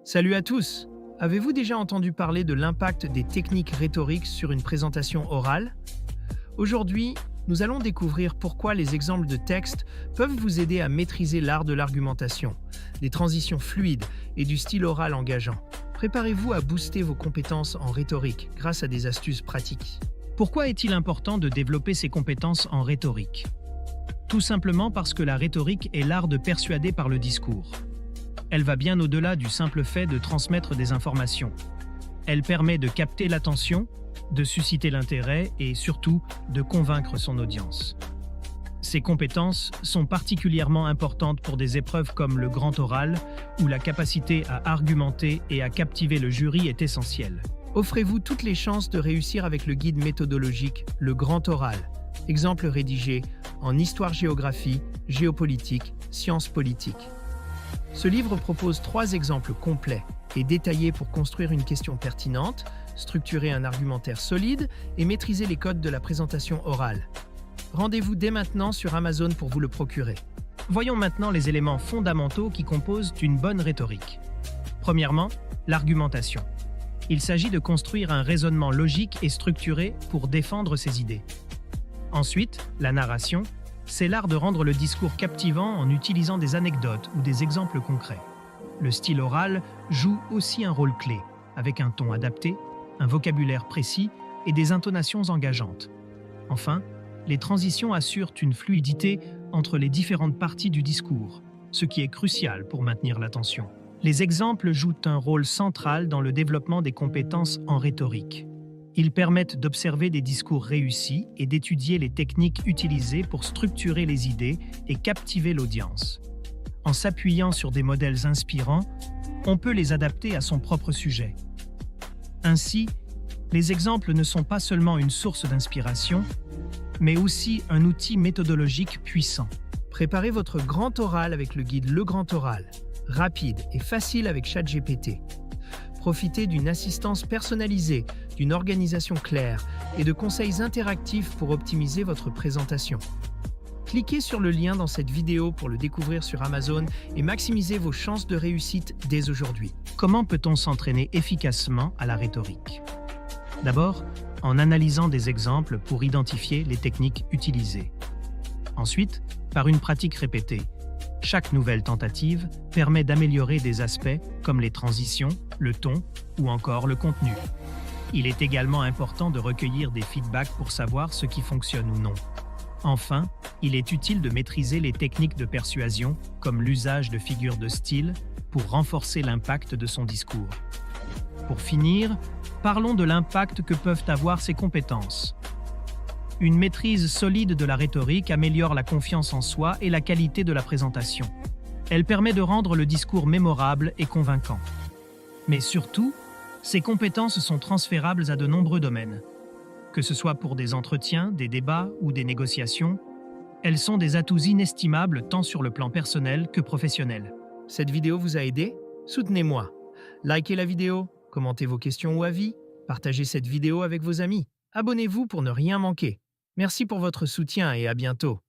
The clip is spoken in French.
Salut à tous! Avez-vous déjà entendu parler de l'impact des techniques rhétoriques sur une présentation orale? Aujourd'hui, nous allons découvrir pourquoi les exemples de texte peuvent vous aider à maîtriser l'art de l'argumentation, des transitions fluides et du style oral engageant. Préparez-vous à booster vos compétences en rhétorique grâce à des astuces pratiques. Pourquoi est-il important de développer ces compétences en rhétorique? Tout simplement parce que la rhétorique est l'art de persuader par le discours. Elle va bien au-delà du simple fait de transmettre des informations. Elle permet de capter l'attention, de susciter l'intérêt et surtout de convaincre son audience. Ces compétences sont particulièrement importantes pour des épreuves comme le grand oral, où la capacité à argumenter et à captiver le jury est essentielle. Offrez-vous toutes les chances de réussir avec le guide méthodologique Le Grand Oral, exemple rédigé en histoire-géographie, géopolitique, sciences politiques. Ce livre propose 3 exemples complets et détaillés pour construire une question pertinente, structurer un argumentaire solide et maîtriser les codes de la présentation orale. Rendez-vous dès maintenant sur Amazon pour vous le procurer. Voyons maintenant les éléments fondamentaux qui composent une bonne rhétorique. Premièrement, l'argumentation. Il s'agit de construire un raisonnement logique et structuré pour défendre ses idées. Ensuite, la narration. C'est l'art de rendre le discours captivant en utilisant des anecdotes ou des exemples concrets. Le style oral joue aussi un rôle clé, avec un ton adapté, un vocabulaire précis et des intonations engageantes. Enfin, les transitions assurent une fluidité entre les différentes parties du discours, ce qui est crucial pour maintenir l'attention. Les exemples jouent un rôle central dans le développement des compétences en rhétorique. Ils permettent d'observer des discours réussis et d'étudier les techniques utilisées pour structurer les idées et captiver l'audience. En s'appuyant sur des modèles inspirants, on peut les adapter à son propre sujet. Ainsi, les exemples ne sont pas seulement une source d'inspiration, mais aussi un outil méthodologique puissant. Préparez votre grand oral avec le guide Le Grand Oral, rapide et facile avec ChatGPT. Profitez d'une assistance personnalisée, d'une organisation claire et de conseils interactifs pour optimiser votre présentation. Cliquez sur le lien dans cette vidéo pour le découvrir sur Amazon et maximiser vos chances de réussite dès aujourd'hui. Comment peut-on s'entraîner efficacement à la rhétorique? D'abord, en analysant des exemples pour identifier les techniques utilisées. Ensuite, par une pratique répétée. Chaque nouvelle tentative permet d'améliorer des aspects comme les transitions, le ton ou encore le contenu. Il est également important de recueillir des feedbacks pour savoir ce qui fonctionne ou non. Enfin, il est utile de maîtriser les techniques de persuasion comme l'usage de figures de style pour renforcer l'impact de son discours. Pour finir, parlons de l'impact que peuvent avoir ces compétences. Une maîtrise solide de la rhétorique améliore la confiance en soi et la qualité de la présentation. Elle permet de rendre le discours mémorable et convaincant. Mais surtout, ces compétences sont transférables à de nombreux domaines. Que ce soit pour des entretiens, des débats ou des négociations, elles sont des atouts inestimables tant sur le plan personnel que professionnel. Cette vidéo vous a aidé? Soutenez-moi. Likez la vidéo, commentez vos questions ou avis, partagez cette vidéo avec vos amis. Abonnez-vous pour ne rien manquer. Merci pour votre soutien et à bientôt.